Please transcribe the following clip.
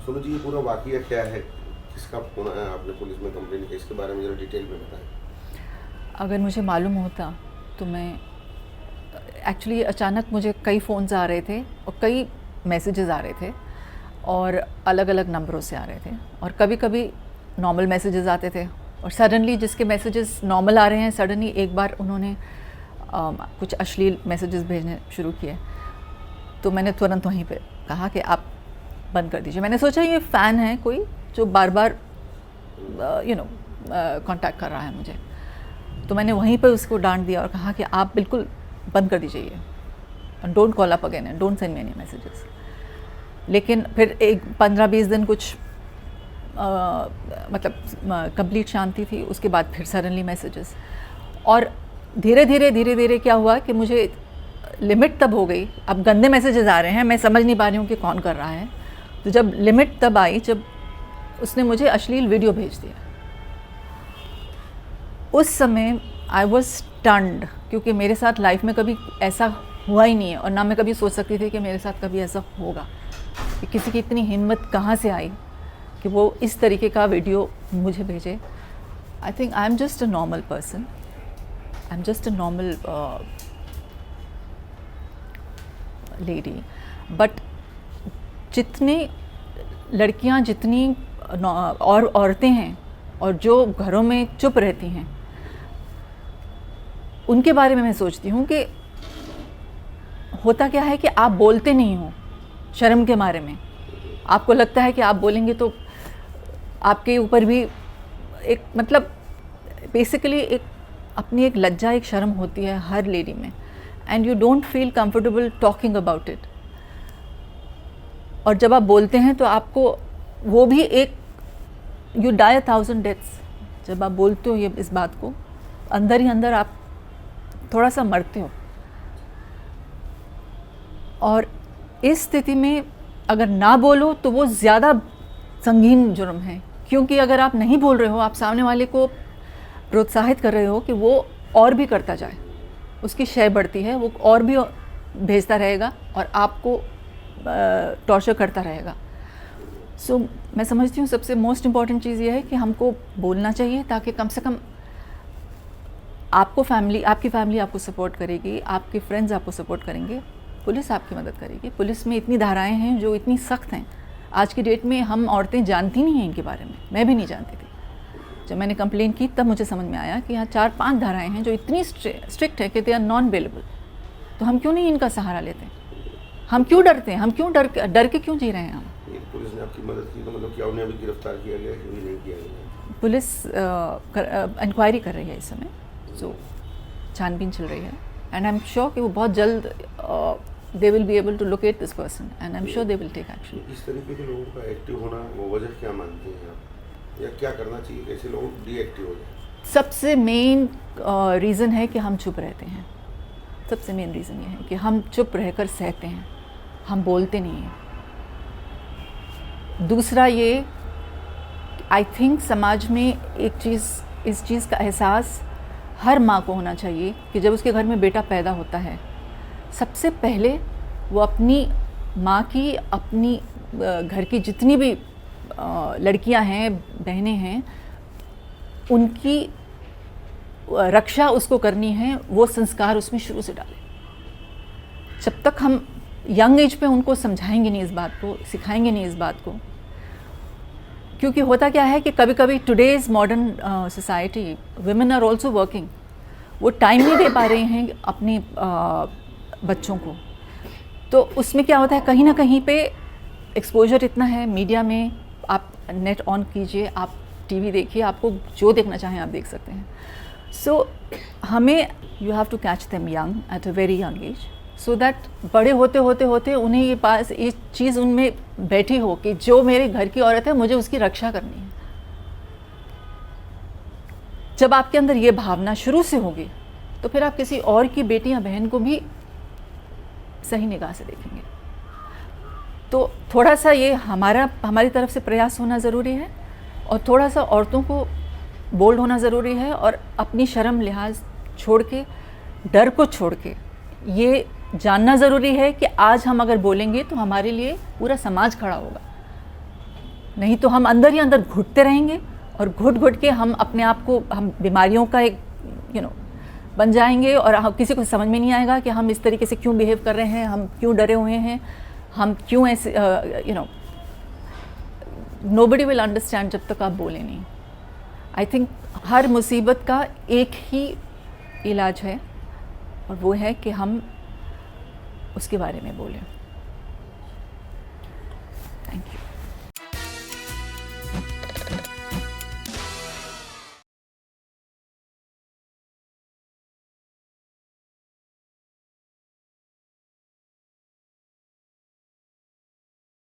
सोनू जी, ये पूरा वाकया क्या है, किसका फोन आया, आपने पुलिस में कंप्लेन की, इसके बारे में जरा डिटेल में बताएं। अगर मुझे मालूम होता तो मैं एक्चुअली अचानक मुझे कई फ़ोन्स आ रहे थे और कई मैसेजेस आ रहे थे और अलग अलग नंबरों से आ रहे थे, और कभी कभी नॉर्मल मैसेजेस आते थे और सडनली जिसके मैसेजेस नॉर्मल आ रहे हैं सडनली एक बार उन्होंने कुछ अश्लील मैसेजेस भेजने शुरू किए। तो मैंने तुरंत वहीं पे कहा कि आप बंद कर दीजिए। मैंने सोचा ये फ़ैन है कोई जो बार बार कांटेक्ट कर रहा है मुझे, तो मैंने वहीं पर उसको डांट दिया और कहा कि आप बिल्कुल बंद कर दीजिए ये, don't call up again and don't send me any messages. लेकिन फिर एक 15-20 दिन कुछ मतलब कंप्लीट शांति थी, उसके बाद फिर सडनली मैसेजेस, और धीरे धीरे क्या हुआ कि मुझे लिमिट तब हो गई। अब गंदे मैसेजेस आ रहे हैं, मैं समझ नहीं पा रही हूँ कि कौन कर रहा है। तो जब लिमिट तब आई जब उसने मुझे अश्लील वीडियो भेज दिया। उस समय आई वॉज स्टन्ड, क्योंकि मेरे साथ लाइफ में कभी ऐसा हुआ ही नहीं है और ना मैं कभी सोच सकती थी कि मेरे साथ कभी ऐसा होगा, कि किसी की इतनी हिम्मत कहाँ से आई कि वो इस तरीके का वीडियो मुझे भेजे। I think I am just a normal person, I am just a normal lady, but जितनी लड़कियां, जितनी और औरतें हैं और जो घरों में चुप रहती हैं, उनके बारे में मैं सोचती हूँ कि होता क्या है कि आप बोलते नहीं हो शर्म के मारे में। आपको लगता है कि आप बोलेंगे तो आपके ऊपर भी एक मतलब बेसिकली एक अपनी एक लज्जा, एक शर्म होती है हर लेडी में, and you don't feel comfortable talking about it. और जब आप बोलते हैं तो आपको वो भी एक यू डाई 1000 डेथ्स। जब आप बोलते हो ये इस बात को, अंदर ही अंदर आप थोड़ा सा मरते हो। और इस स्थिति में अगर ना बोलो तो वो ज़्यादा संगीन जुर्म है, क्योंकि अगर आप नहीं बोल रहे हो, आप सामने वाले को प्रोत्साहित कर रहे हो कि वो और भी करता जाए, उसकी शय बढ़ती है, वो और भी भेजता रहेगा और आपको टॉर्चर करता रहेगा। सो मैं समझती हूँ सबसे मोस्ट इम्पॉर्टेंट चीज़ ये है कि हमको बोलना चाहिए, ताकि कम से कम आपकी फैमिली आपको सपोर्ट करेगी, आपके फ्रेंड्स आपको सपोर्ट करेंगे, पुलिस आपकी मदद करेगी। पुलिस में इतनी धाराएं हैं जो इतनी सख्त हैं, आज की डेट में हम औरतें जानती नहीं हैं इनके बारे में। मैं भी नहीं जानती थी। जब मैंने कंप्लेन की तब मुझे समझ में आया कि यहाँ 4-5 धाराएं हैं जो इतनी स्ट्रिक्ट है कि दे आर नॉन बेलेबल। तो हम क्यों नहीं इनका सहारा लेते? हम क्यों डरते हैं? हम क्यों डर के क्यों जी रहे हैं हम? पुलिस ने आपकी मदद की तो मतलब क्या उन्हें अभी गिरफ्तार किया गया कि नहीं किया गया? पुलिस इंक्वायरी कर रही है इस समय, सो छानबीन चल रही है, एंड आई एम श्योर कि वो बहुत जल्द they will be able to locate this person and I'm sure they will take action. इस तरीके के लोगों का एक्टिव होना वो वजह क्या मानते हैं आप, या क्या करना चाहिए, कैसे लोग डीएक्टिव हो जाए? सबसे मेन रीज़न है कि हम चुप रहते हैं। सबसे मेन रीज़न ये है कि हम चुप रहकर सहते हैं, हम बोलते नहीं हैं। दूसरा ये, आई थिंक समाज में इस चीज़ का एहसास हर माँ को होना चाहिए कि जब उसके घर में बेटा पैदा होता है, सबसे पहले वो अपनी माँ की, अपनी घर की जितनी भी लड़कियां हैं, बहनें हैं, उनकी रक्षा उसको करनी है। वो संस्कार उसमें शुरू से डालें। जब तक हम यंग एज पे उनको समझाएंगे नहीं इस बात को, सिखाएंगे नहीं इस बात को, क्योंकि होता क्या है कि कभी कभी today's modern society, women are also working, वो टाइम नहीं दे पा रहे हैं अपनी बच्चों को। तो उसमें क्या होता है, कहीं ना कहीं पे एक्सपोजर इतना है मीडिया में, आप नेट ऑन कीजिए, आप टीवी देखिए, आपको जो देखना चाहें आप देख सकते हैं। सो हमें you have to catch them young at a very young age, so that बड़े होते होते उन्हें ये चीज़ उनमें बैठी हो कि जो मेरे घर की औरत है मुझे उसकी रक्षा करनी है। जब आपके अंदर ये भावना शुरू से होगी तो फिर आप किसी और की बेटी या बहन को भी सही निगाह से देखेंगे। तो थोड़ा सा ये हमारी तरफ से प्रयास होना ज़रूरी है, और थोड़ा सा औरतों को बोल्ड होना ज़रूरी है, और अपनी शर्म लिहाज छोड़ के, डर को छोड़ के ये जानना ज़रूरी है कि आज हम अगर बोलेंगे तो हमारे लिए पूरा समाज खड़ा होगा। नहीं तो हम अंदर ही अंदर घुटते रहेंगे और घुट घुट के हम अपने आप को, हम बीमारियों का एक बन जाएंगे और हम किसी को समझ में नहीं आएगा कि हम इस तरीके से क्यों बिहेव कर रहे हैं, हम क्यों डरे हुए हैं, हम क्यों ऐसे नोबडी विल अंडरस्टैंड जब तक आप बोले नहीं। आई थिंक हर मुसीबत का एक ही इलाज है और वो है कि हम उसके बारे में बोलें। Thank you.